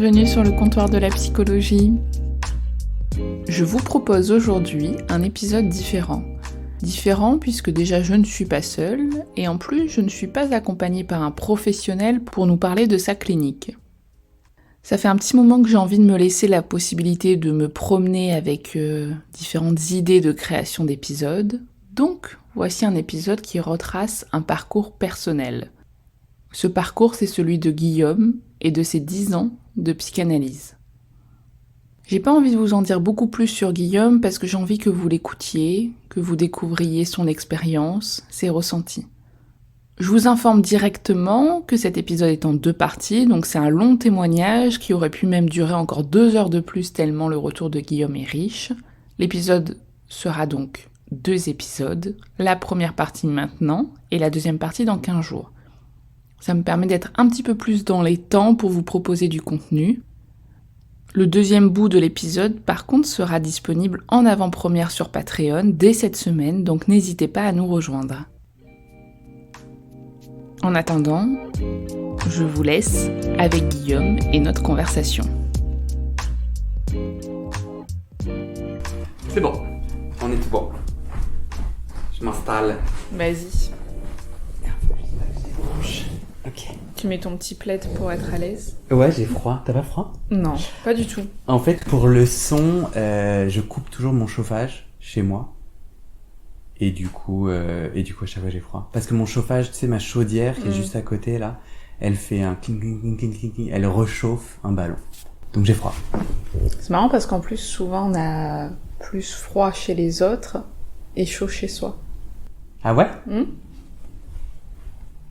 bienvenue sur le comptoir de la psychologie. Je vous propose aujourd'hui un épisode différent. Différent puisque déjà je ne suis pas seule et en plus je ne suis pas accompagnée par un professionnel pour nous parler de sa clinique. Ça fait un petit moment que j'ai envie de me laisser la possibilité de me promener avec différentes idées de création d'épisodes. Donc voici un épisode qui retrace un parcours personnel. Ce parcours, c'est celui de Guillaume et de ses 10 ans de psychanalyse. J'ai pas envie de vous en dire beaucoup plus sur Guillaume parce que j'ai envie que vous l'écoutiez, que vous découvriez son expérience, ses ressentis. Je vous informe directement que cet épisode est en 2 parties, donc c'est un long témoignage qui aurait pu même durer encore 2 heures de plus tellement le retour de Guillaume est riche. L'épisode sera donc 2 épisodes, la première partie maintenant et la deuxième partie dans 15 jours. Ça me permet d'être un petit peu plus dans les temps pour vous proposer du contenu. Le deuxième bout de l'épisode, par contre, sera disponible en avant-première sur Patreon dès cette semaine, donc n'hésitez pas à nous rejoindre. En attendant, je vous laisse avec Guillaume et notre conversation. C'est bon, on est tout bon. Je m'installe. Vas-y. Ok. Tu mets ton petit plaid pour être à l'aise? Ouais, j'ai froid. T'as pas froid? Non, pas du tout. En fait, pour le son, je coupe toujours mon chauffage chez moi. Et du coup, à chaque fois j'ai froid. Parce que mon chauffage, tu sais, ma chaudière qui est juste à côté là, elle fait un cling cling cling cling cling cling, elle réchauffe un ballon. Donc j'ai froid. C'est marrant parce qu'en plus, souvent on a plus froid chez les autres et chaud chez soi. Ah ouais?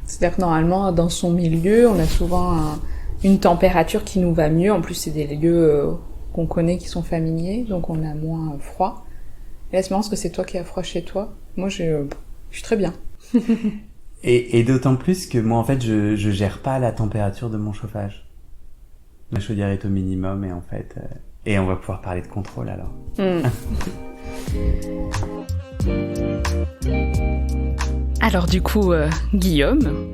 C'est-à-dire que normalement, dans son milieu, on a souvent une température qui nous va mieux. En plus, c'est des lieux qu'on connaît, qui sont familiers, donc on a moins froid. Et là, c'est marrant parce que c'est toi qui as froid chez toi. Moi, je suis très bien. Et d'autant plus que moi, en fait, je gère pas la température de mon chauffage. Ma chaudière est au minimum et en fait... Et on va pouvoir parler de contrôle alors. Alors du coup, Guillaume,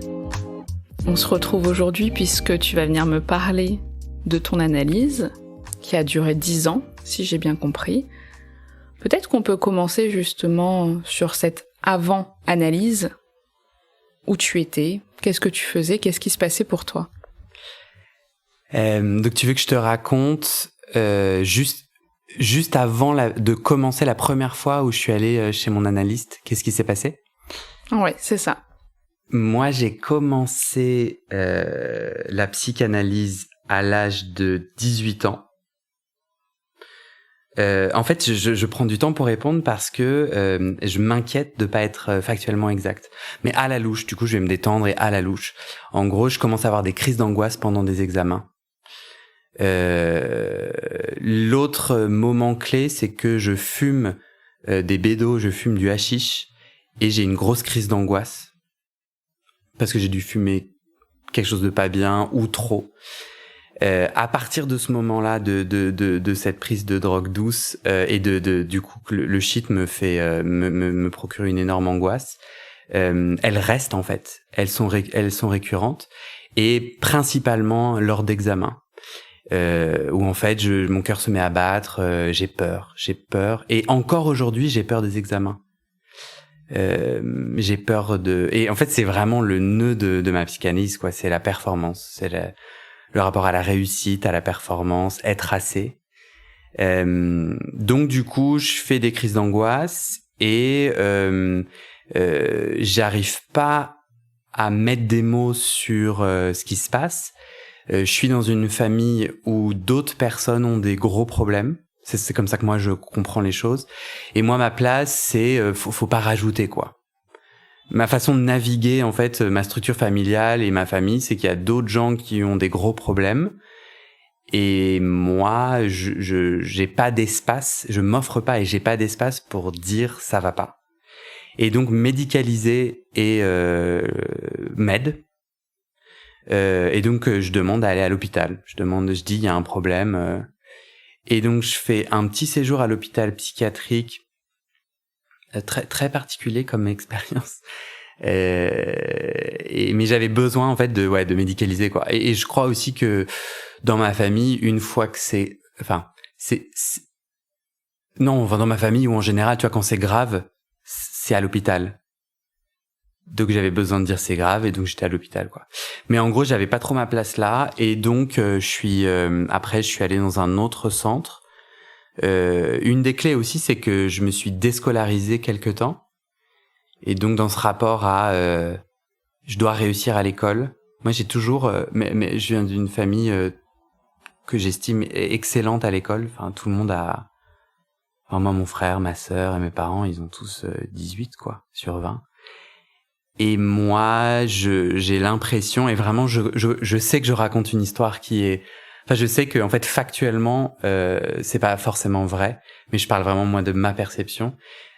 on se retrouve aujourd'hui puisque tu vas venir me parler de ton analyse, qui a duré 10 ans, si j'ai bien compris. Peut-être qu'on peut commencer justement sur cette avant-analyse, où tu étais, qu'est-ce que tu faisais, qu'est-ce qui se passait pour toi? Donc tu veux que je te raconte juste avant de commencer la première fois où je suis allé chez mon analyste, qu'est-ce qui s'est passé? Ouais, c'est ça. Moi, j'ai commencé la psychanalyse à l'âge de 18 ans. En fait, je prends du temps pour répondre parce que je m'inquiète de pas être factuellement exact. Mais à la louche, du coup, je vais me détendre et à la louche. En gros, je commence à avoir des crises d'angoisse pendant des examens. L'autre moment clé, c'est que je fume des bédos, je fume du hashish et j'ai une grosse crise d'angoisse parce que j'ai dû fumer quelque chose de pas bien ou trop. À partir de ce moment-là, de cette prise de drogue douce et du coup le shit me procure une énorme angoisse. Elles restent en fait, elles sont récurrentes et principalement lors d'examens. Où en fait mon cœur se met à battre, j'ai peur et encore aujourd'hui j'ai peur des examens. J'ai peur et en fait c'est vraiment le nœud de ma psychanalyse quoi, c'est la performance, c'est le rapport à la réussite, à la performance, être assez. Donc du coup je fais des crises d'angoisse et j'arrive pas à mettre des mots sur ce qui se passe. Je suis dans une famille où d'autres personnes ont des gros problèmes. C'est comme ça que moi je comprends les choses. Et moi ma place c'est faut pas rajouter quoi. Ma façon de naviguer en fait ma structure familiale et ma famille, c'est qu'il y a d'autres gens qui ont des gros problèmes. Et moi j'ai pas d'espace, je m'offre pas et j'ai pas d'espace pour dire ça va pas. Et donc médicaliser et m'aide. Et donc je demande à aller à l'hôpital. Je dis il y a un problème. Et donc je fais un petit séjour à l'hôpital psychiatrique, très très particulier comme expérience. Mais j'avais besoin en fait de médicaliser quoi. Et je crois aussi que dans ma famille, une fois que dans ma famille ou en général, tu vois, quand c'est grave, c'est à l'hôpital. Donc j'avais besoin de dire c'est grave et donc j'étais à l'hôpital quoi. Mais en gros, j'avais pas trop ma place là et donc après je suis allé dans un autre centre. Une des clés aussi, c'est que je me suis déscolarisé quelque temps. Et donc dans ce rapport à je dois réussir à l'école. Moi j'ai toujours mais je viens d'une famille que j'estime excellente à l'école. Enfin tout le monde a moi mon frère, ma sœur et mes parents, ils ont tous 18 quoi sur 20. Et moi j'ai l'impression et vraiment je sais que je raconte une histoire qui est je sais que en fait factuellement c'est pas forcément vrai, mais je parle vraiment moi de ma perception.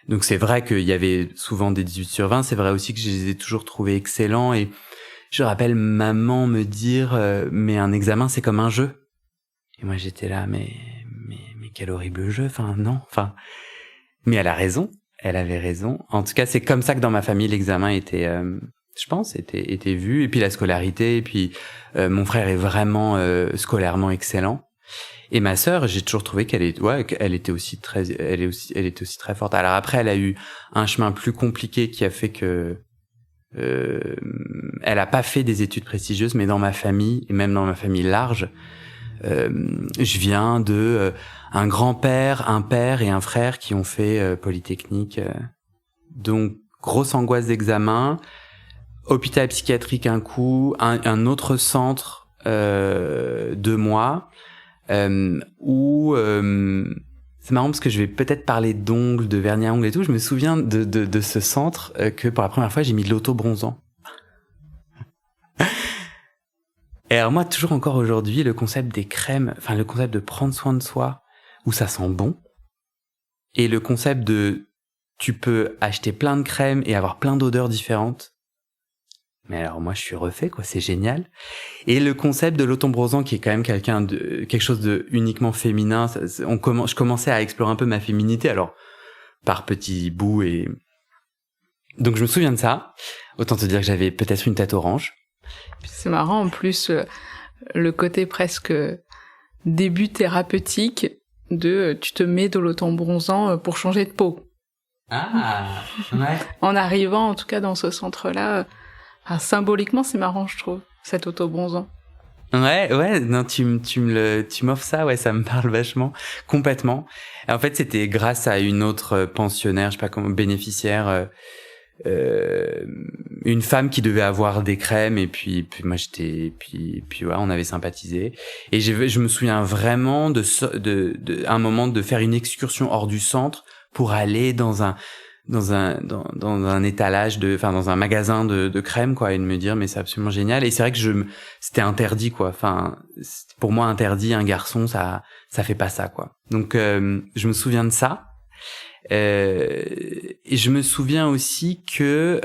Donc c'est vrai qu'il y avait souvent des 18 sur 20, c'est vrai aussi que je les ai toujours trouvés excellents et je rappelle maman me dire mais un examen c'est comme un jeu. Et moi j'étais là mais quel horrible jeu, mais elle a raison, elle avait raison. En tout cas, c'est comme ça que dans ma famille l'examen était je pense était vu et puis la scolarité et puis mon frère est vraiment scolairement excellent. Et ma sœur, j'ai toujours trouvé qu'elle était aussi très forte. Alors après, elle a eu un chemin plus compliqué qui a fait que elle a pas fait des études prestigieuses, mais dans ma famille et même dans ma famille large, je viens de un grand-père, un père et un frère qui ont fait Polytechnique. Donc grosse angoisse d'examen, hôpital psychiatrique un coup, un autre centre 2 mois. Où c'est marrant parce que je vais peut-être parler d'ongles, de vernis à ongles et tout. Je me souviens de ce centre que pour la première fois j'ai mis de l'auto-bronzant. Et alors moi toujours encore aujourd'hui le concept des crèmes, le concept de prendre soin de soi où ça sent bon et le concept de tu peux acheter plein de crèmes et avoir plein d'odeurs différentes. Mais alors moi je suis refait quoi, c'est génial. Et le concept de l'auto-bronzant qui est quand même quelque chose de uniquement féminin, je commençais à explorer un peu ma féminité alors par petits bouts et donc je me souviens de ça. Autant te dire que j'avais peut-être une tête orange. C'est marrant en plus le côté presque début thérapeutique de tu te mets de l'auto-bronzant pour changer de peau. Ah ouais. En arrivant en tout cas dans ce centre-là. Symboliquement, c'est marrant, je trouve, cet auto-bronzant. Ouais, non, tu m'offres ça, ouais, ça me parle vachement, complètement. Et en fait, c'était grâce à une autre pensionnaire, je sais pas comment, bénéficiaire, une femme qui devait avoir des crèmes, et puis moi puis ouais, on avait sympathisé. Et je me souviens vraiment de un moment de faire une excursion hors du centre pour aller dans un étalage dans un magasin de crème quoi et de me dire mais c'est absolument génial et c'est vrai que c'était interdit quoi pour moi interdit un garçon ça fait pas ça quoi donc je me souviens de ça et je me souviens aussi que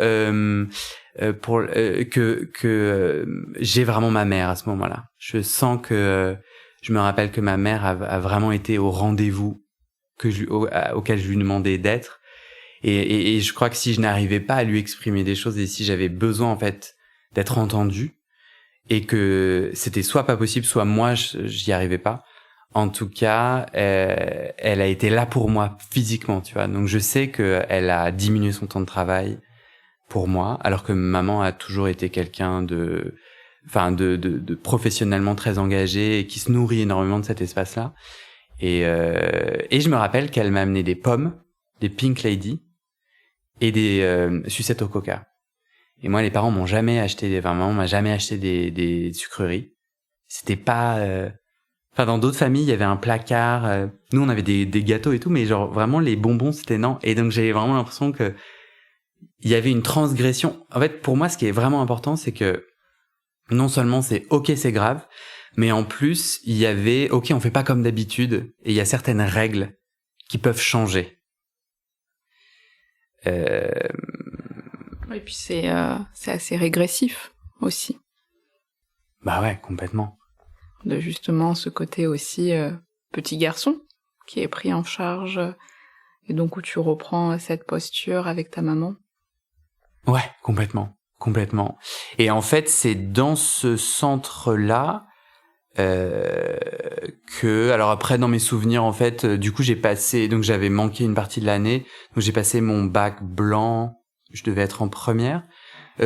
j'ai vraiment ma mère à ce moment-là. Je sens que je me rappelle que ma mère a vraiment été au rendez-vous auquel je lui demandais d'être. Et je crois que si je n'arrivais pas à lui exprimer des choses et si j'avais besoin en fait d'être entendu et que c'était soit pas possible, soit moi j'y arrivais pas. En tout cas, elle a été là pour moi physiquement, tu vois. Donc je sais que elle a diminué son temps de travail pour moi, alors que maman a toujours été quelqu'un de professionnellement très engagé et qui se nourrit énormément de cet espace-là. Et je me rappelle qu'elle m'a amené des pommes, des Pink Lady et des sucettes au coca. Et moi, les parents m'ont jamais acheté maman m'a jamais acheté des sucreries. C'était pas dans d'autres familles, il y avait un placard. Nous, on avait des gâteaux et tout, mais genre vraiment les bonbons, c'était non. Et donc j'avais vraiment l'impression que il y avait une transgression. En fait, pour moi, ce qui est vraiment important, c'est que non seulement c'est ok, c'est grave, mais en plus il y avait ok, on fait pas comme d'habitude et il y a certaines règles qui peuvent changer. Et puis c'est assez régressif aussi. Bah ouais, complètement. De justement ce côté aussi petit garçon qui est pris en charge et donc où tu reprends cette posture avec ta maman. Ouais, complètement. Et en fait, c'est dans ce centre-là alors après, dans mes souvenirs, en fait, du coup, donc j'avais manqué une partie de l'année, donc j'ai passé mon bac blanc, je devais être en première,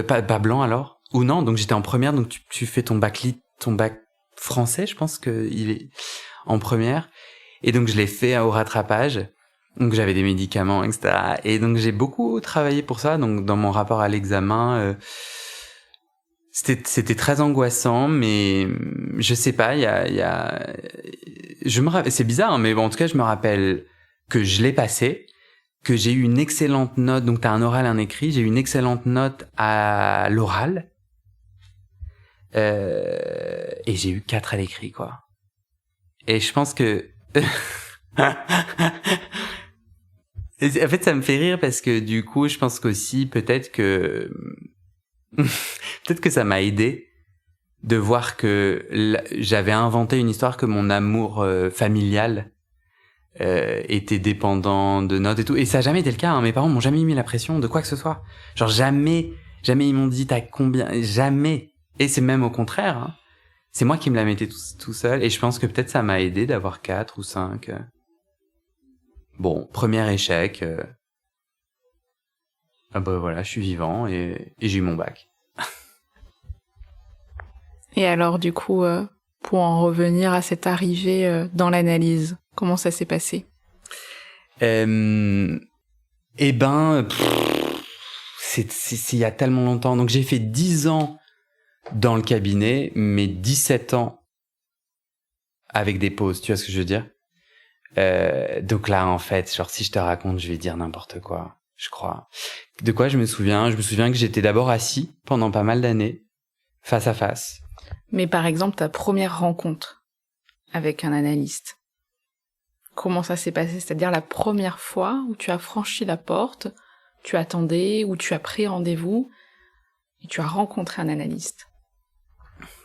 pas blanc alors, ou non, donc j'étais en première, donc tu fais ton bac français, je pense que il est en première, et donc je l'ai fait au rattrapage, donc j'avais des médicaments, etc., et donc j'ai beaucoup travaillé pour ça, donc dans mon rapport à l'examen, c'était très angoissant, mais je sais pas, je me rappelle, c'est bizarre, hein, mais bon, en tout cas, je me rappelle que je l'ai passé, que j'ai eu une excellente note, donc t'as un oral, un écrit, j'ai eu une excellente note à l'oral, et j'ai eu 4 à l'écrit, quoi. Et je pense que, en fait, ça me fait rire parce que du coup, je pense qu'aussi, peut-être que ça m'a aidé de voir que j'avais inventé une histoire que mon amour familial était dépendant de notes et tout. Et ça a jamais été le cas, hein. Mes parents m'ont jamais mis la pression de quoi que ce soit. Genre jamais ils m'ont dit t'as combien, jamais. Et c'est même au contraire, hein. C'est moi qui me la mettais tout seul. Et je pense que peut-être ça m'a aidé d'avoir 4 ou 5. Bon, premier échec. Ah bah voilà, je suis vivant et j'ai eu mon bac. Et alors, du coup, pour en revenir à cette arrivée dans l'analyse, comment ça s'est passé? Eh ben, c'est il y a tellement longtemps. Donc j'ai fait 10 ans dans le cabinet, mais 17 ans avec des pauses. Tu vois ce que je veux dire? Donc là, en fait, genre si je te raconte, je vais dire n'importe quoi, je crois. De quoi je me souviens? Je me souviens que j'étais d'abord assis pendant pas mal d'années, face à face. Mais par exemple, ta première rencontre avec un analyste, comment ça s'est passé? C'est-à-dire la première fois où tu as franchi la porte, tu attendais, ou tu as pris rendez-vous, et tu as rencontré un analyste.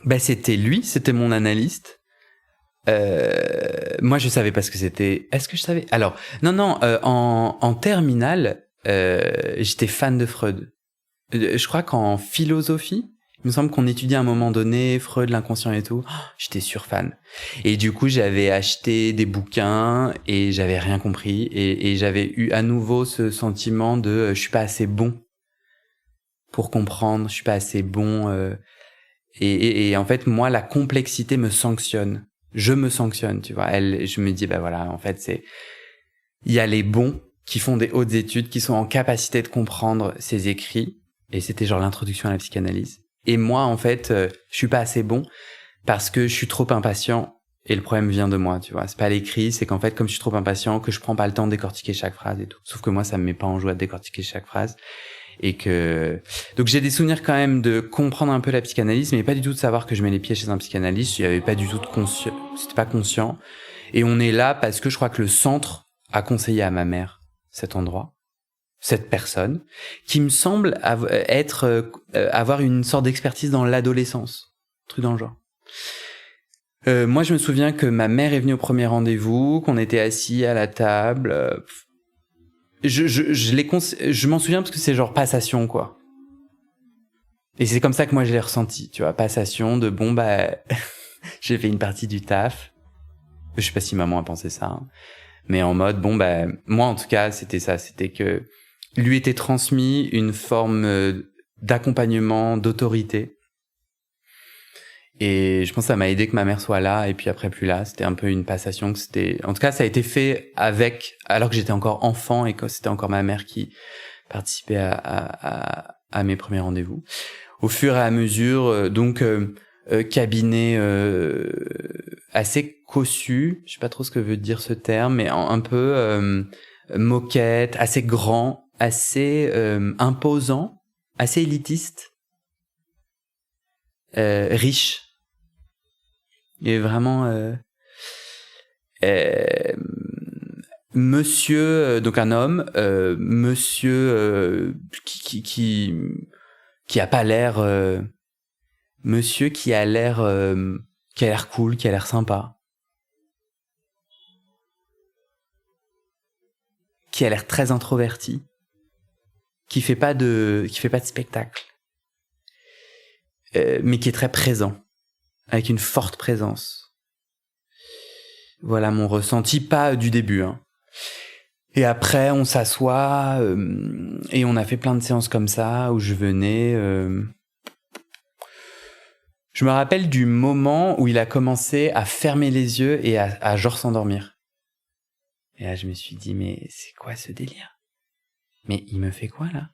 Ben c'était lui, c'était mon analyste. Moi, je savais pas ce que c'était. Est-ce que je savais? Alors, non, en terminale, j'étais fan de Freud. Je crois qu'en philosophie, il me semble qu'on étudiait à un moment donné Freud, l'inconscient et tout. Oh, j'étais surfan. Et du coup, j'avais acheté des bouquins et j'avais rien compris. Et j'avais eu à nouveau ce sentiment de je suis pas assez bon pour comprendre, je suis pas assez bon. Et en fait, moi, la complexité me sanctionne. Je me sanctionne, tu vois. Je me dis, bah voilà, en fait, il y a les bons qui font des hautes études, qui sont en capacité de comprendre ces écrits. Et c'était genre l'introduction à la psychanalyse. Et moi, en fait, je suis pas assez bon parce que je suis trop impatient et le problème vient de moi, tu vois. C'est pas l'écrit, c'est qu'en fait, comme je suis trop impatient, que je prends pas le temps de décortiquer chaque phrase et tout. Sauf que moi, ça me met pas en joie de décortiquer chaque phrase. Donc j'ai des souvenirs quand même de comprendre un peu la psychanalyse, mais pas du tout de savoir que je mets les pieds chez un psychanalyste. Il y avait pas du tout de conscient, c'était pas conscient. Et on est là parce que je crois que le centre a conseillé à ma mère cet endroit, cette personne, qui me semble avoir une sorte d'expertise dans l'adolescence, truc dans le genre. Moi, je me souviens que ma mère est venue au premier rendez-vous, qu'on était assis à la table. Je m'en souviens parce que c'est genre passation, quoi. Et c'est comme ça que moi je l'ai ressenti, tu vois, passation de bon bah j'ai fait une partie du taf. Je sais pas si maman a pensé ça, hein. Mais en mode bon bah moi en tout cas c'était ça, c'était que lui était transmis une forme d'accompagnement, d'autorité. Et je pense que ça m'a aidé que ma mère soit là et puis après plus là. C'était un peu une passation que c'était... En tout cas, ça a été fait alors que j'étais encore enfant et que c'était encore ma mère qui participait à mes premiers rendez-vous. Au fur et à mesure, cabinet assez cossu, je sais pas trop ce que veut dire ce terme, mais un peu moquette, assez grand, assez imposant, assez élitiste. Riche. Il est vraiment monsieur, donc un homme, monsieur qui a pas l'air, monsieur qui a l'air cool, qui a l'air sympa, qui a l'air très introverti, qui fait pas de spectacle, mais qui est très présent, avec une forte présence. Voilà mon ressenti, pas du début, hein. Et après, on s'assoit, et on a fait plein de séances comme ça, où je venais... Je me rappelle du moment où il a commencé à fermer les yeux et à genre s'endormir. Et là, je me suis dit, mais c'est quoi ce délire ? Mais il me fait quoi, là ?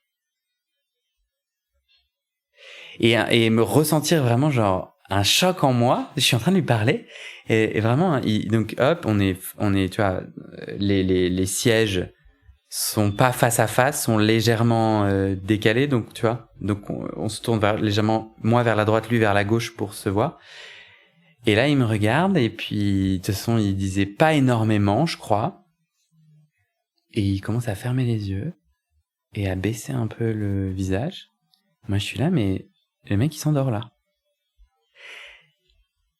Et me ressentir vraiment genre un choc en moi. Je suis en train de lui parler et vraiment, donc hop, on est, tu vois, les sièges sont pas face à face, sont légèrement décalés, donc tu vois, donc on se tourne légèrement, moi vers la droite, lui vers la gauche pour se voir. Et là, il me regarde et puis de toute façon, il disait pas énormément, je crois. Et il commence à fermer les yeux et à baisser un peu le visage. Moi, je suis là, mais le mec, il s'endort là.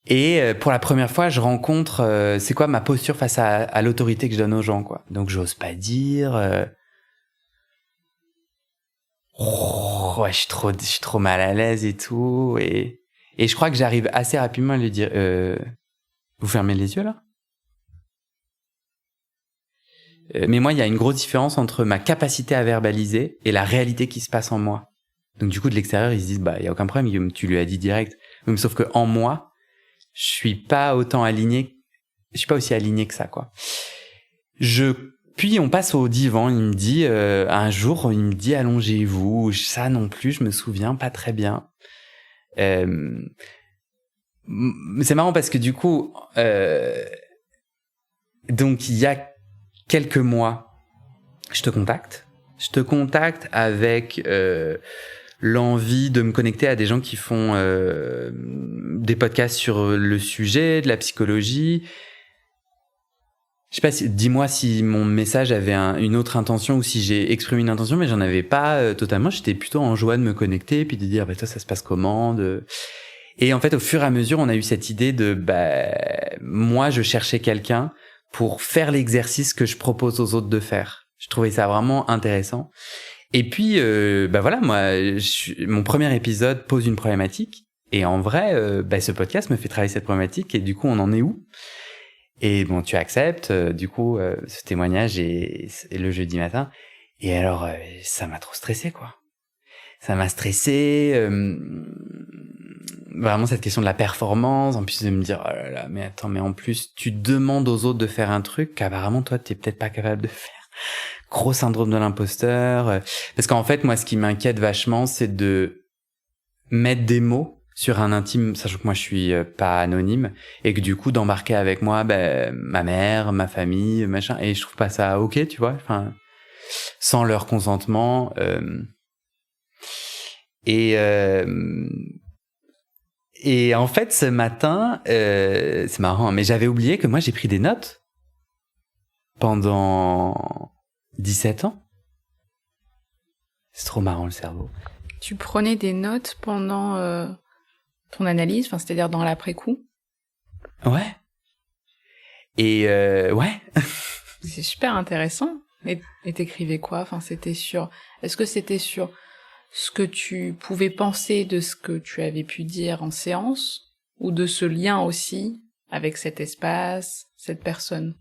Et pour la première fois, je rencontre, c'est quoi ma posture face à l'autorité que je donne aux gens, quoi. Donc, j'ose pas dire. Ouais, je suis trop mal à l'aise et tout. Et je crois que j'arrive assez rapidement à lui dire, vous fermez les yeux là ? Mais moi, il y a une grosse différence entre ma capacité à verbaliser et la réalité qui se passe en moi. Donc du coup, de l'extérieur, ils se disent, bah, il y a aucun problème, tu lui as dit direct. Mais sauf que en moi, je suis pas aussi aligné que ça, quoi. Puis on passe au divan, il me dit, un jour, il me dit, allongez-vous. Ça non plus, je me souviens pas très bien. C'est marrant parce que du coup, donc il y a quelques mois, je te contacte avec l'envie de me connecter à des gens qui font des podcasts sur le sujet, de la psychologie. Je sais pas, dis-moi si mon message avait une autre intention ou si j'ai exprimé une intention, mais j'en avais pas totalement. J'étais plutôt en joie de me connecter, puis de dire, bah toi, ça se passe comment Et en fait, au fur et à mesure, on a eu cette idée de, moi, je cherchais quelqu'un pour faire l'exercice que je propose aux autres de faire. Je trouvais ça vraiment intéressant. Et puis, voilà, moi, mon premier épisode pose une problématique. Et en vrai, ce podcast me fait travailler cette problématique. Et du coup, on en est où ? Et bon, tu acceptes, du coup, ce témoignage est le jeudi matin. Et alors, ça m'a trop stressé, quoi. Ça m'a stressé. Vraiment, cette question de la performance. En plus de me dire, oh là là, mais attends, mais en plus, tu demandes aux autres de faire un truc qu'apparemment, toi, t'es peut-être pas capable de faire. Gros syndrome de l'imposteur. Parce qu'en fait, moi, ce qui m'inquiète vachement, c'est de mettre des mots sur un intime, sachant que moi, je suis pas anonyme, et que du coup, d'embarquer avec moi, ma mère, ma famille, machin, et je trouve pas ça ok, tu vois, enfin, sans leur consentement. Et en fait, ce matin, c'est marrant, mais j'avais oublié que moi, j'ai pris des notes pendant 17 ans. C'est trop marrant, le cerveau. Tu prenais des notes pendant ton analyse, enfin, c'est-à-dire dans l'après-coup ? Ouais. Et ouais. C'est super intéressant. Et t'écrivais quoi ? Enfin, est-ce que c'était sur ce que tu pouvais penser de ce que tu avais pu dire en séance, ou de ce lien aussi avec cet espace, cette personne ?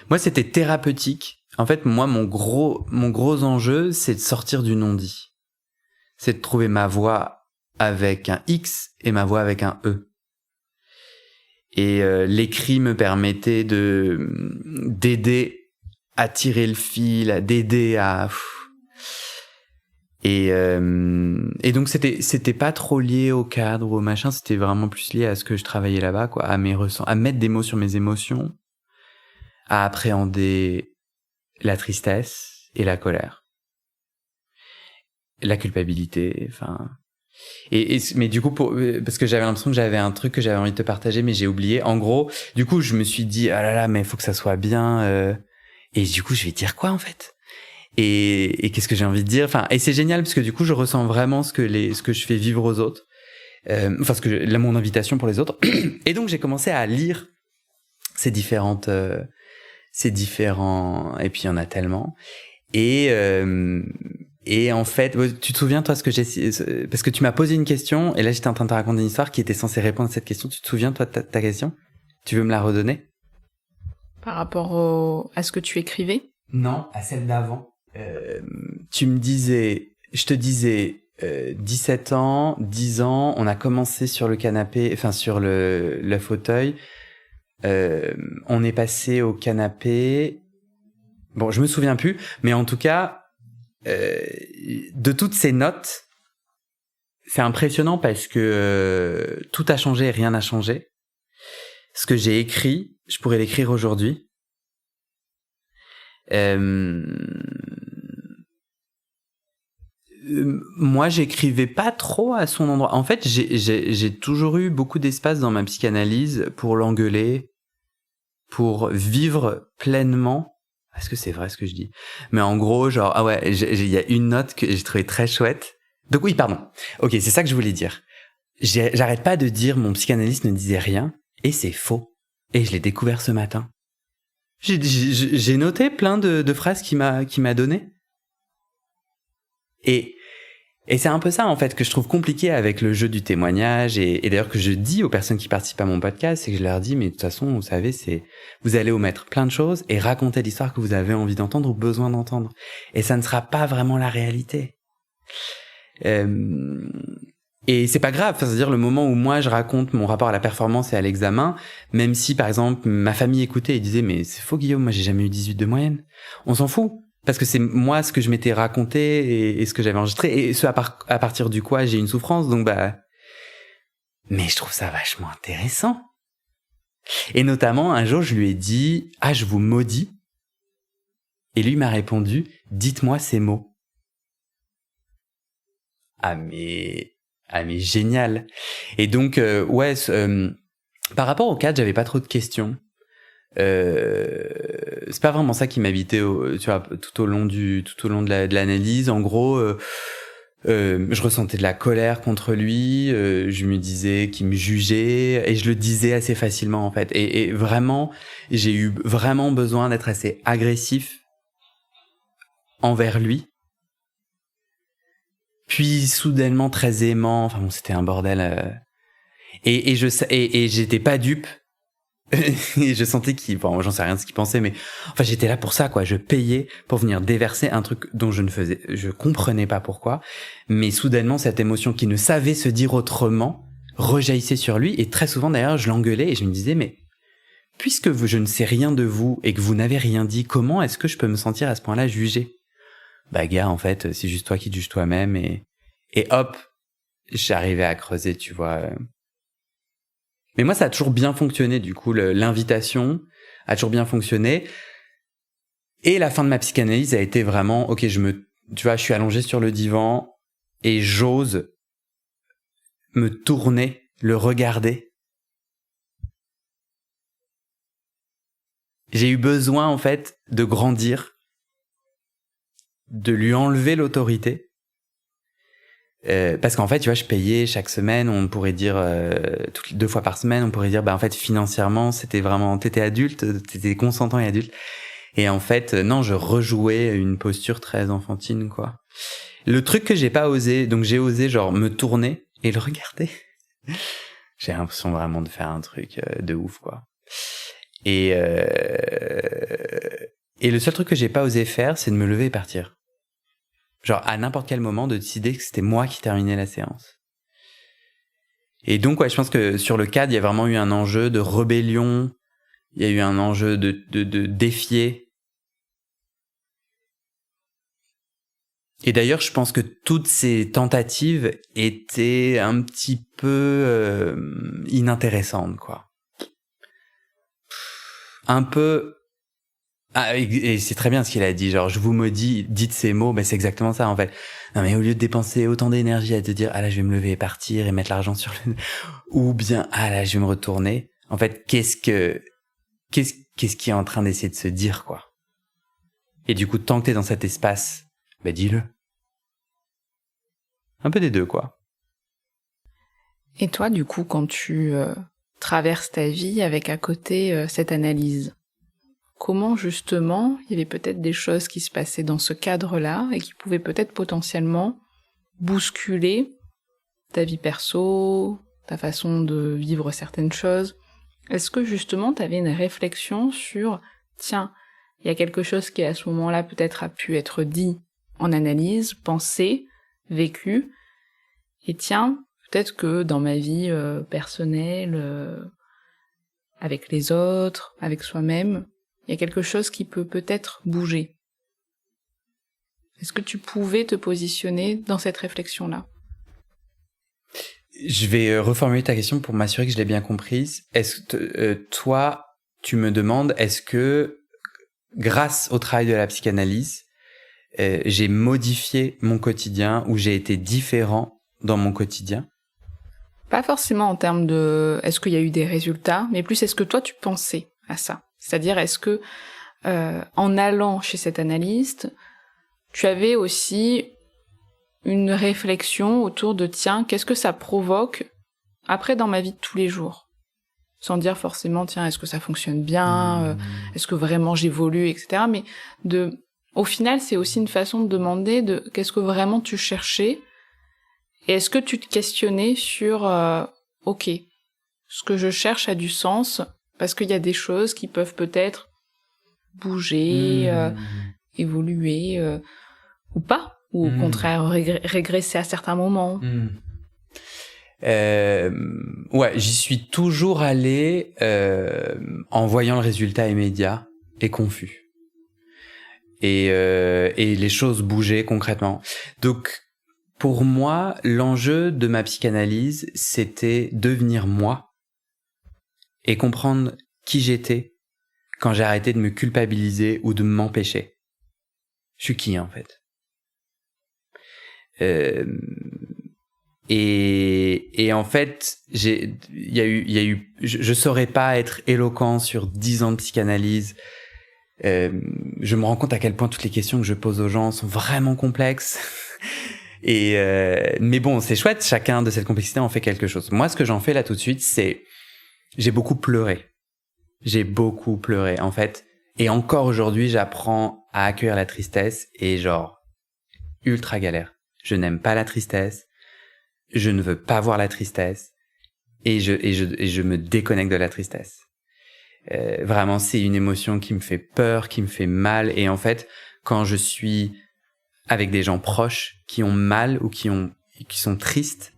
Moi, c'était thérapeutique. En fait, moi, mon gros enjeu, c'est de sortir du non-dit. C'est de trouver ma voix avec un X et ma voix avec un E. Et l'écrit me permettait d'aider à tirer le fil, d'aider à... Et donc c'était pas trop lié au cadre ou au machin, c'était vraiment plus lié à ce que je travaillais là-bas, quoi, à mettre des mots sur mes émotions, à appréhender la tristesse et la colère, la culpabilité, enfin. Mais du coup, parce que j'avais l'impression que j'avais un truc que j'avais envie de te partager, mais j'ai oublié. En gros, du coup, je me suis dit, ah là là, mais il faut que ça soit bien. Et du coup, je vais dire quoi en fait ? Et qu'est-ce que j'ai envie de dire ? Enfin, et c'est génial parce que du coup, je ressens vraiment ce que je fais vivre aux autres. Enfin, mon invitation pour les autres. Et donc, j'ai commencé à lire ces différentes c'est différent. Et puis il y en a tellement. Et en fait, tu te souviens, toi, parce que tu m'as posé une question, et là, j'étais en train de te raconter une histoire qui était censée répondre à cette question. Tu te souviens, toi, de ta question? Tu veux me la redonner? Par rapport à ce que tu écrivais? Non, à celle d'avant. Je te disais, 17 ans, 10 ans, on a commencé sur le canapé, enfin, sur le fauteuil. On est passé au canapé. Bon, je me souviens plus, mais en tout cas, de toutes ces notes, c'est impressionnant parce que tout a changé et rien n'a changé. Ce que j'ai écrit, je pourrais l'écrire aujourd'hui. Moi, j'écrivais pas trop à son endroit. En fait, j'ai toujours eu beaucoup d'espace dans ma psychanalyse pour l'engueuler, pour vivre pleinement. Est-ce que c'est vrai ce que je dis? Mais en gros, genre, ah ouais, il y a une note que j'ai trouvée très chouette. Donc oui, pardon. Ok, c'est ça que je voulais dire. J'arrête pas de dire mon psychanalyste ne disait rien, et c'est faux. Et je l'ai découvert ce matin. J'ai noté plein de phrases qu'il m'a donné. Et c'est un peu ça, en fait, que je trouve compliqué avec le jeu du témoignage, et d'ailleurs que je dis aux personnes qui participent à mon podcast, c'est que je leur dis, mais de toute façon, vous savez, vous allez omettre plein de choses et raconter l'histoire que vous avez envie d'entendre ou besoin d'entendre. Et ça ne sera pas vraiment la réalité. Et c'est pas grave, c'est-à-dire le moment où moi je raconte mon rapport à la performance et à l'examen, même si par exemple ma famille écoutait et disait, mais c'est faux Guillaume, moi j'ai jamais eu 18 de moyenne. On s'en fout. Parce que c'est moi ce que je m'étais raconté et ce que j'avais enregistré, et ce à partir du quoi j'ai une souffrance, donc mais je trouve ça vachement intéressant. Et notamment, un jour, je lui ai dit « Ah, je vous maudis ». Et lui m'a répondu « Dites-moi ces mots ». Ah mais génial. Et donc, par rapport au cadre, j'avais pas trop de questions. C'est pas vraiment ça qui m'habitait tu vois, tout au long de l'analyse. En gros, je ressentais de la colère contre lui, je me disais qu'il me jugeait, et je le disais assez facilement en fait, et vraiment j'ai eu vraiment besoin d'être assez agressif envers lui, puis soudainement très aimant. Enfin bon, c'était un bordel, et j'étais pas dupe. Et je sentais j'en sais rien de ce qu'il pensait, mais enfin j'étais là pour ça, quoi. Je payais pour venir déverser un truc dont je comprenais pas pourquoi, mais soudainement cette émotion qui ne savait se dire autrement rejaillissait sur lui, et très souvent d'ailleurs je l'engueulais et je me disais, mais puisque je ne sais rien de vous et que vous n'avez rien dit, comment est-ce que je peux me sentir à ce point-là jugé? Bah gars, en fait c'est juste toi qui te juges toi-même, et hop, j'arrivais à creuser, tu vois. Mais moi, ça a toujours bien fonctionné, du coup, l'invitation a toujours bien fonctionné. Et la fin de ma psychanalyse a été vraiment, ok, tu vois, je suis allongé sur le divan et j'ose me tourner, le regarder. J'ai eu besoin, en fait, de grandir, de lui enlever l'autorité. Parce qu'en fait, tu vois, je payais chaque semaine, on pourrait dire 2 fois par semaine, on pourrait dire, en fait, financièrement, c'était vraiment, t'étais adulte, t'étais consentant et adulte. Et en fait, non, je rejouais une posture très enfantine, quoi. Le truc que j'ai pas osé, donc j'ai osé genre me tourner et le regarder. J'ai l'impression vraiment de faire un truc de ouf, quoi. Et le seul truc que j'ai pas osé faire, c'est de me lever et partir. Genre, à n'importe quel moment, de décider que c'était moi qui terminais la séance. Et donc, ouais, je pense que sur le cadre, il y a vraiment eu un enjeu de rébellion. Il y a eu un enjeu de défier. Et d'ailleurs, je pense que toutes ces tentatives étaient un petit peu inintéressantes, quoi. Un peu... Ah, et c'est très bien ce qu'il a dit, genre, je vous maudis, dites ces mots, c'est exactement ça, en fait. Non, mais au lieu de dépenser autant d'énergie à te dire, ah là, je vais me lever et partir et mettre l'argent sur ou bien, ah là, je vais me retourner. En fait, qu'est-ce qui est en train d'essayer de se dire, quoi? Et du coup, tant que t'es dans cet espace, dis-le. Un peu des deux, quoi. Et toi, du coup, quand tu traverses ta vie avec à côté cette analyse, comment justement il y avait peut-être des choses qui se passaient dans ce cadre-là et qui pouvaient peut-être potentiellement bousculer ta vie perso, ta façon de vivre certaines choses. Est-ce que justement tu avais une réflexion sur tiens, il y a quelque chose qui à ce moment-là peut-être a pu être dit en analyse, pensé, vécu, et tiens, peut-être que dans ma vie personnelle, avec les autres, avec soi-même, il y a quelque chose qui peut peut-être bouger. Est-ce que tu pouvais te positionner dans cette réflexion-là ? Je vais reformuler ta question pour m'assurer que je l'ai bien comprise. Est-ce que toi, tu me demandes, est-ce que grâce au travail de la psychanalyse, j'ai modifié mon quotidien ou j'ai été différent dans mon quotidien ? Pas forcément en termes de est-ce qu'il y a eu des résultats, mais plus est-ce que toi tu pensais à ça ? C'est-à-dire est-ce que en allant chez cet analyste, tu avais aussi une réflexion autour de tiens, qu'est-ce que ça provoque après dans ma vie de tous les jours ? Sans dire forcément tiens, est-ce que ça fonctionne bien, est-ce que vraiment j'évolue, etc. Mais au final, c'est aussi une façon de demander de qu'est-ce que vraiment tu cherchais. Et est-ce que tu te questionnais sur ok, ce que je cherche a du sens parce qu'il y a des choses qui peuvent peut-être bouger, évoluer ou pas, ou au contraire régresser à certains moments. Ouais, j'y suis toujours allé en voyant le résultat immédiat et confus. Et les choses bougeaient concrètement. Donc pour moi, l'enjeu de ma psychanalyse, c'était devenir moi et comprendre qui j'étais quand j'ai arrêté de me culpabiliser ou de m'empêcher. Je suis qui, en fait ? Et en fait, je saurais pas être éloquent sur 10 ans de psychanalyse. Je me rends compte à quel point toutes les questions que je pose aux gens sont vraiment complexes. Mais bon, c'est chouette, chacun de cette complexité en fait quelque chose. Moi, ce que j'en fais là tout de suite, c'est j'ai beaucoup pleuré. J'ai beaucoup pleuré, en fait. Et encore aujourd'hui, j'apprends à accueillir la tristesse et genre, ultra galère. Je n'aime pas la tristesse. Je ne veux pas voir la tristesse. Et je me déconnecte de la tristesse. Vraiment, c'est une émotion qui me fait peur, qui me fait mal. Et en fait, quand je suis avec des gens proches qui ont mal ou qui sont tristes,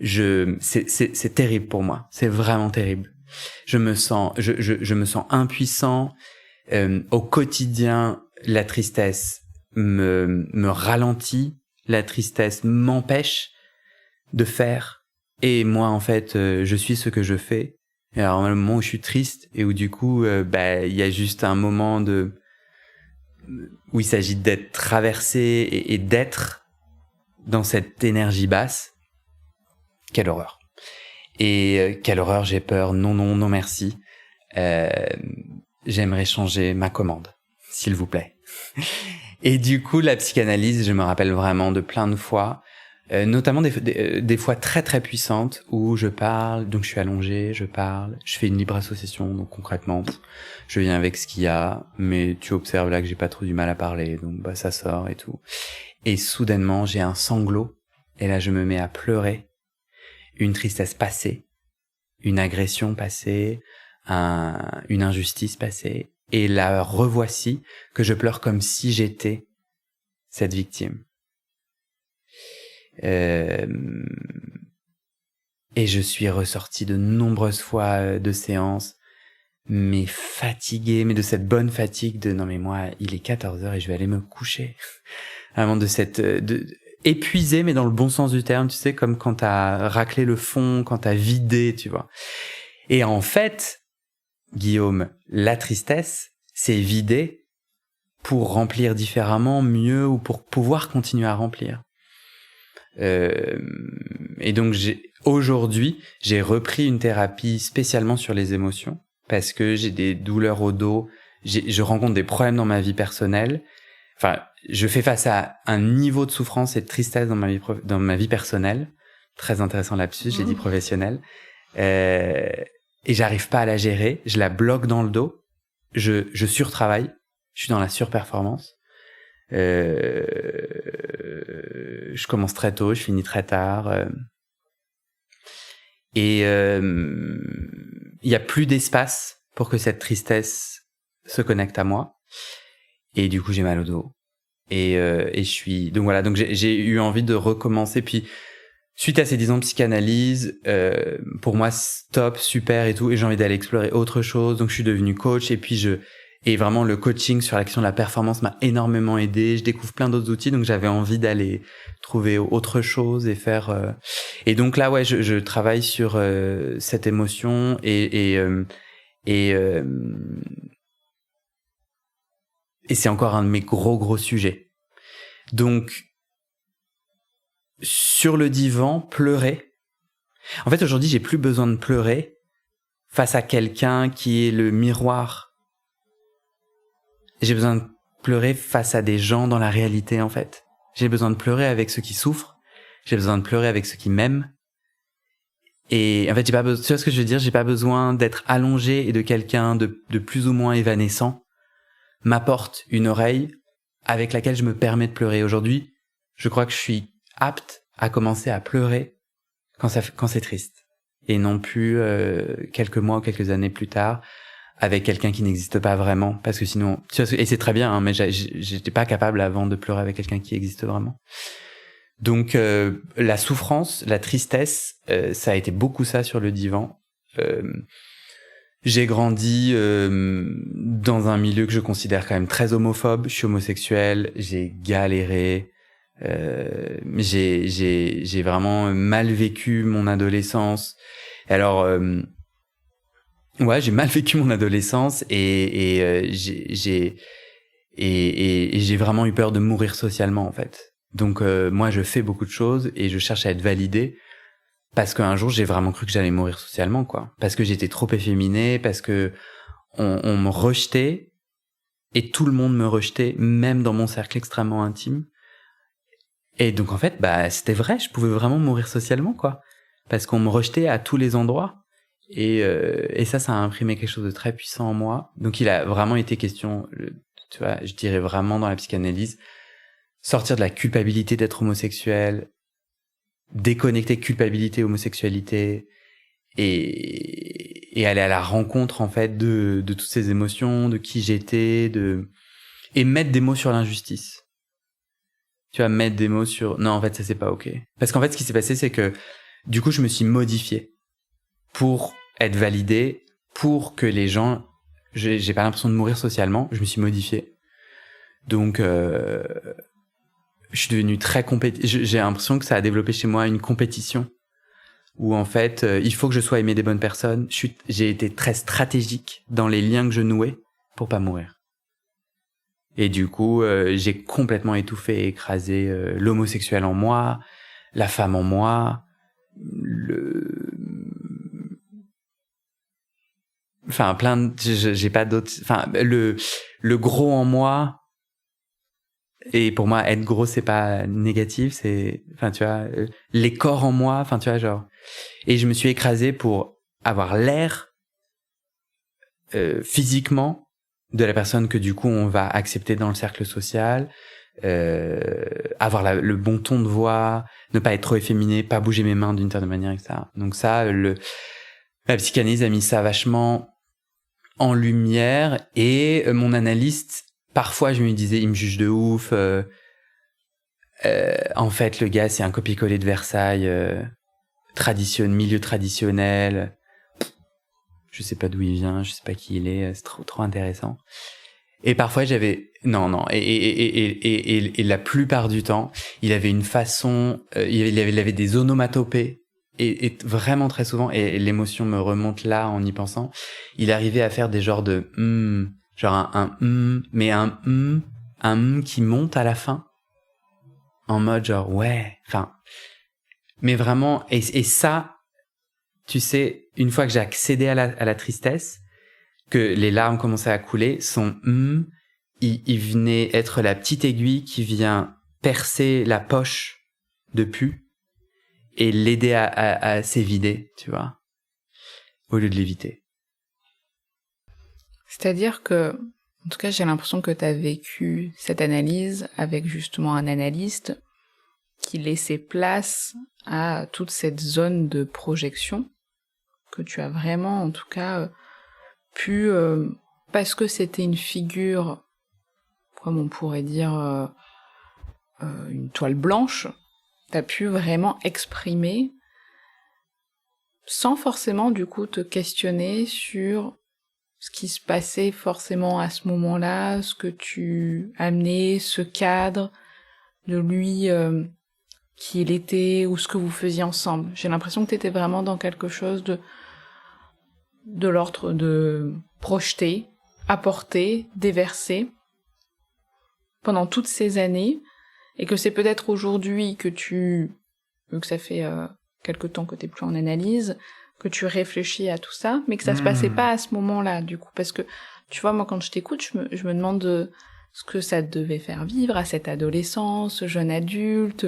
c'est terrible pour moi. C'est vraiment terrible. Je me sens impuissant. Au quotidien, la tristesse me ralentit. La tristesse m'empêche de faire. Et moi, en fait, je suis ce que je fais. Et alors, le moment où je suis triste et où du coup, il y a juste un moment où il s'agit d'être traversé et d'être dans cette énergie basse. Quelle horreur. Et quelle horreur, j'ai peur. Non, merci. J'aimerais changer ma commande, s'il vous plaît. Et du coup, la psychanalyse, je me rappelle vraiment de plein de fois, notamment des fois très très puissantes où je parle, donc je suis allongé, je parle, je fais une libre association, donc concrètement, je viens avec ce qu'il y a, mais tu observes là que j'ai pas trop du mal à parler, donc ça sort et tout. Et soudainement, j'ai un sanglot, et là je me mets à pleurer, une tristesse passée, une agression passée, une injustice passée, et la revoici que je pleure comme si j'étais cette victime. Et je suis ressorti de nombreuses fois de séances, mais fatigué, mais de cette bonne fatigue de non mais moi il est 14h et je vais aller me coucher. Vraiment de cette épuisé, mais dans le bon sens du terme, tu sais, comme quand t'as raclé le fond, quand t'as vidé, tu vois. Et en fait, Guillaume, la tristesse, c'est vider pour remplir différemment, mieux, ou pour pouvoir continuer à remplir. Et donc aujourd'hui, j'ai repris une thérapie spécialement sur les émotions, parce que j'ai des douleurs au dos, je rencontre des problèmes dans ma vie personnelle. Enfin, je fais face à un niveau de souffrance et de tristesse dans ma vie personnelle. Très intéressant lapsus, j'ai dit professionnel. Et j'arrive pas à la gérer, je la bloque dans le dos. je surtravaille, je suis dans la surperformance. Je commence très tôt, je finis très tard. Et il y a plus d'espace pour que cette tristesse se connecte à moi. Et du coup, j'ai mal au dos. Et je suis... Donc voilà, donc j'ai eu envie de recommencer. Puis, suite à ces 10 ans de psychanalyse, pour moi, stop, super et tout. Et j'ai envie d'aller explorer autre chose. Donc, je suis devenu coach. Et puis, et vraiment, le coaching sur l'action de la performance m'a énormément aidé. Je découvre plein d'autres outils. Donc, j'avais envie d'aller trouver autre chose et faire... Et donc là, ouais, je travaille sur cette émotion et c'est encore un de mes gros sujets. Donc, sur le divan, pleurer. En fait, aujourd'hui, j'ai plus besoin de pleurer face à quelqu'un qui est le miroir. J'ai besoin de pleurer face à des gens dans la réalité, en fait. J'ai besoin de pleurer avec ceux qui souffrent. J'ai besoin de pleurer avec ceux qui m'aiment. Et en fait, j'ai pas besoin, tu vois ce que je veux dire? J'ai pas besoin d'être allongé et de quelqu'un de plus ou moins évanescent m'apporte une oreille avec laquelle je me permets de pleurer. Aujourd'hui, je crois que je suis apte à commencer à pleurer quand c'est triste. Et non plus quelques mois ou quelques années plus tard avec quelqu'un qui n'existe pas vraiment. Parce que sinon, et c'est très bien, hein, mais j'étais pas capable avant de pleurer avec quelqu'un qui existe vraiment. Donc la souffrance, la tristesse, ça a été beaucoup ça sur le divan. J'ai grandi dans un milieu que je considère quand même très homophobe. Je suis homosexuel, j'ai galéré, j'ai vraiment mal vécu mon adolescence. Alors ouais, j'ai mal vécu mon adolescence et j'ai vraiment eu peur de mourir socialement en fait. Donc moi je fais beaucoup de choses et je cherche à être validé. Parce qu'un jour, j'ai vraiment cru que j'allais mourir socialement, quoi. Parce que j'étais trop efféminé, parce que on me rejetait, et tout le monde me rejetait, même dans mon cercle extrêmement intime. Et donc, en fait, bah, c'était vrai, je pouvais vraiment mourir socialement, quoi. Parce qu'on me rejetait à tous les endroits. Et ça a imprimé quelque chose de très puissant en moi. Donc, il a vraiment été question, tu vois, je dirais vraiment dans la psychanalyse, sortir de la culpabilité d'être homosexuel, déconnecter culpabilité, homosexualité et aller à la rencontre en fait de toutes ces émotions, de qui j'étais, et mettre des mots sur l'injustice. Tu vas mettre des mots sur non en fait ça c'est pas ok. Parce qu'en fait ce qui s'est passé c'est que du coup je me suis modifié pour être validé, pour que les gens j'ai pas l'impression de mourir socialement, je me suis modifié. Donc je suis devenu très j'ai l'impression que ça a développé chez moi une compétition où en fait, il faut que je sois aimé des bonnes personnes. J'ai été très stratégique dans les liens que je nouais pour pas mourir. Et du coup, j'ai complètement étouffé et écrasé l'homosexuel en moi, la femme en moi, enfin j'ai pas d'autres, enfin le gros en moi. Et pour moi, être gros, c'est pas négatif, enfin, tu vois, les corps en moi, enfin, tu vois, genre. Et je me suis écrasé pour avoir l'air, physiquement, de la personne que du coup, on va accepter dans le cercle social, avoir le bon ton de voix, ne pas être trop efféminé, pas bouger mes mains d'une certaine manière, etc. Donc ça, la psychanalyse a mis ça vachement en lumière et mon analyste, parfois, je me disais, il me juge de ouf. En fait, le gars, c'est un copier-coller de Versailles, milieu traditionnel. Je sais pas d'où il vient, je sais pas qui il est. C'est trop intéressant. Et parfois, non. Et la plupart du temps, il avait une façon, il avait des onomatopées. Et vraiment très souvent, et l'émotion me remonte là en y pensant, il arrivait à faire des genres de genre mais un qui monte à la fin en mode genre ouais, enfin mais vraiment et ça tu sais, une fois que j'ai accédé à la tristesse, que les larmes commençaient à couler, son il venait être la petite aiguille qui vient percer la poche de pu et l'aider à s'évider, tu vois, au lieu de l'éviter. C'est-à-dire que, en tout cas, j'ai l'impression que tu as vécu cette analyse avec justement un analyste qui laissait place à toute cette zone de projection que tu as vraiment, en tout cas, pu, parce que c'était une figure, comme on pourrait dire, une toile blanche, t'as pu vraiment exprimer sans forcément du coup te questionner sur ce qui se passait forcément à ce moment-là, ce que tu amenais, ce cadre de lui, qui il était ou ce que vous faisiez ensemble. J'ai l'impression que t'étais vraiment dans quelque chose de l'ordre de projeter, apporter, déverser pendant toutes ces années, et que c'est peut-être aujourd'hui que vu que ça fait quelque temps que t'es plus en analyse, que tu réfléchis à tout ça, mais que ça se passait pas à ce moment-là, du coup. Parce que, tu vois, moi, quand je t'écoute, je me demande ce que ça devait faire vivre à cette adolescence, ce jeune adulte,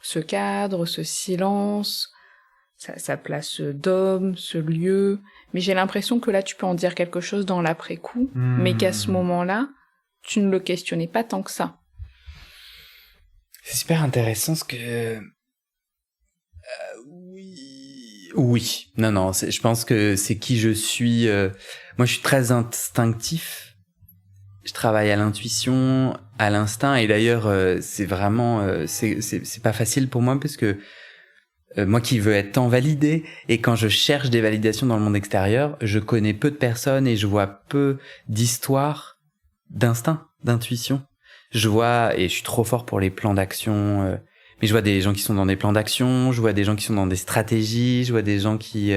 ce cadre, ce silence, sa place d'homme, ce lieu. Mais j'ai l'impression que là, tu peux en dire quelque chose dans l'après-coup, mais qu'à ce moment-là, tu ne le questionnais pas tant que ça. C'est super intéressant ce que... Oui. Non, je pense que c'est qui je suis. Moi, je suis très instinctif. Je travaille à l'intuition, à l'instinct. Et d'ailleurs, c'est vraiment... c'est pas facile pour moi parce que moi qui veux être tant validé, et quand je cherche des validations dans le monde extérieur, je connais peu de personnes et je vois peu d'histoires d'instinct, d'intuition. Je vois, et je suis trop fort pour les plans d'action, mais je vois des gens qui sont dans des plans d'action, je vois des gens qui sont dans des stratégies, je vois des gens qui...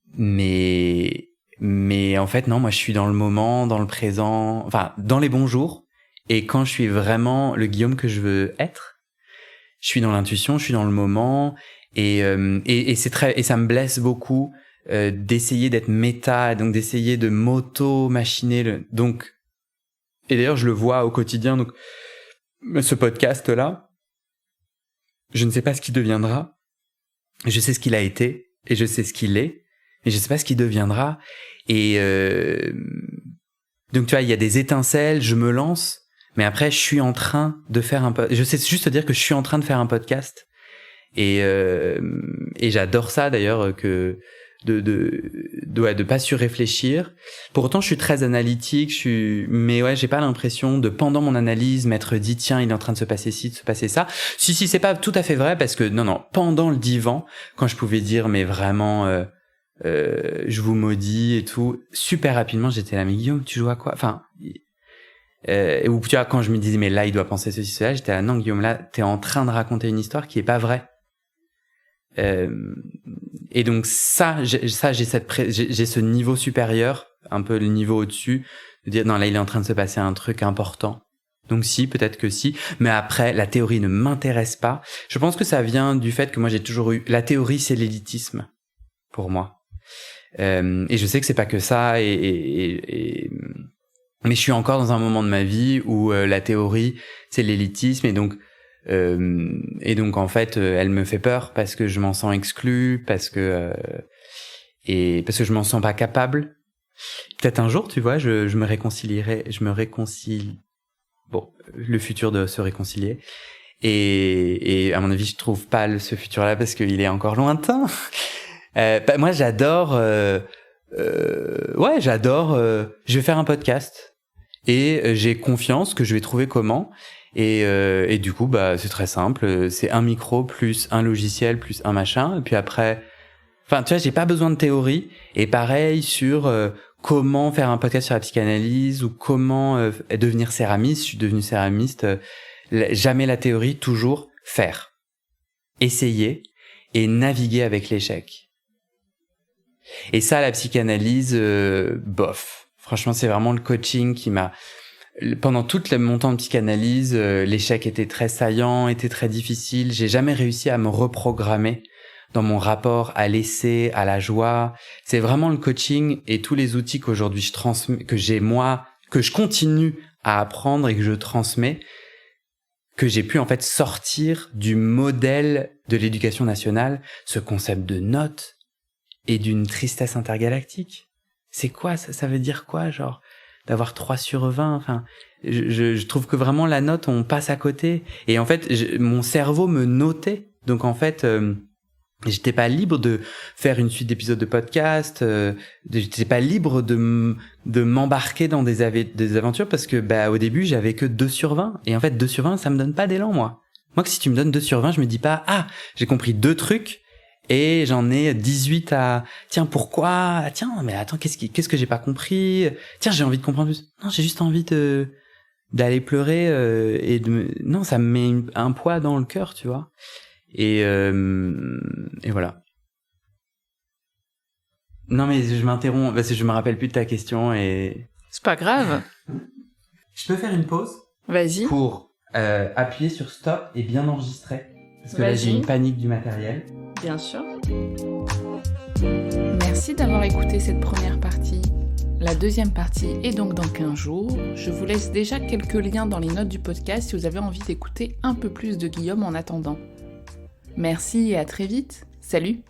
mais en fait, non, moi je suis dans le moment, dans le présent, enfin, dans les bons jours, et quand je suis vraiment le Guillaume que je veux être, je suis dans l'intuition, je suis dans le moment, et ça me blesse beaucoup d'essayer d'être méta, donc d'essayer de m'auto-machiner donc, et d'ailleurs je le vois au quotidien, donc ce podcast-là, je ne sais pas ce qu'il deviendra, je sais ce qu'il a été, et je sais ce qu'il est, mais je sais pas ce qu'il deviendra, et donc tu vois, il y a des étincelles, je me lance, mais après je suis en train de faire je sais juste dire que je suis en train de faire un podcast, et j'adore ça d'ailleurs, que de pas surréfléchir. Pour autant, je suis très analytique, mais ouais, j'ai pas l'impression de, pendant mon analyse, m'être dit, tiens, il est en train de se passer ci, de se passer ça. Si, c'est pas tout à fait vrai, parce que, non, pendant le divan, quand je pouvais dire, mais vraiment, je vous maudis et tout, super rapidement, j'étais là, mais Guillaume, tu joues à quoi? Enfin, ou tu vois, quand je me disais, mais là, il doit penser ceci, cela, j'étais là, non, Guillaume, là, t'es en train de raconter une histoire qui est pas vraie. Et donc j'ai ce niveau supérieur, un peu le niveau au-dessus, de dire non, là il est en train de se passer un truc important. Donc si, peut-être que si, mais après la théorie ne m'intéresse pas. Je pense que ça vient du fait que moi j'ai toujours eu, la théorie c'est l'élitisme pour moi, et je sais que c'est pas que ça, mais je suis encore dans un moment de ma vie où la théorie c'est l'élitisme, et donc en fait elle me fait peur parce que je m'en sens exclu, parce que je m'en sens pas capable. Peut-être un jour, tu vois, je me réconcilie. Bon, le futur de se réconcilier, et à mon avis je trouve pas ce futur là parce qu'il est encore lointain. Moi j'adore je vais faire un podcast, et j'ai confiance que je vais trouver comment. Et du coup, c'est très simple. C'est un micro plus un logiciel plus un machin. Et puis après, enfin, tu vois, j'ai pas besoin de théorie. Et pareil sur comment faire un podcast sur la psychanalyse, ou comment devenir céramiste. Je suis devenu céramiste. Jamais la théorie, toujours faire. Essayer et naviguer avec l'échec. Et ça, la psychanalyse, bof. Franchement, c'est vraiment le coaching qui m'a... Pendant tout mon temps de psychanalyse, l'échec était très saillant, était très difficile. J'ai jamais réussi à me reprogrammer dans mon rapport à l'essai, à la joie. C'est vraiment le coaching et tous les outils qu'aujourd'hui je transmets, que j'ai moi, que je continue à apprendre et que je transmets, que j'ai pu en fait sortir du modèle de l'éducation nationale, ce concept de notes. et d'une tristesse intergalactique. C'est quoi ça? Ça veut dire quoi, genre d'avoir 3 sur 20? Enfin, je trouve que vraiment la note, on passe à côté. Et en fait, mon cerveau me notait. Donc en fait, j'étais pas libre de faire une suite d'épisodes de podcast. J'étais pas libre de m'embarquer dans des aventures parce que au début, j'avais que 2 sur 20. Et en fait, 2 sur 20, ça me donne pas d'élan, moi. Moi, que si tu me donnes 2 sur 20, je me dis pas, j'ai compris 2 trucs. Et j'en ai 18 à tiens, pourquoi? Tiens, mais attends, qu'est-ce que j'ai pas compris? Tiens, j'ai envie de comprendre plus. Non, j'ai juste envie d'aller pleurer non, ça me met un poids dans le cœur, tu vois. Et voilà. Non, mais je m'interromps parce que je me rappelle plus de ta question et C'est pas grave. Je peux faire une pause? Vas-y. Pour appuyer sur stop et bien enregistrer parce que là j'ai une panique du matériel. Bien sûr. Merci d'avoir écouté cette première partie. La deuxième partie est donc dans 15 jours. Je vous laisse déjà quelques liens dans les notes du podcast si vous avez envie d'écouter un peu plus de Guillaume en attendant. Merci et à très vite. Salut!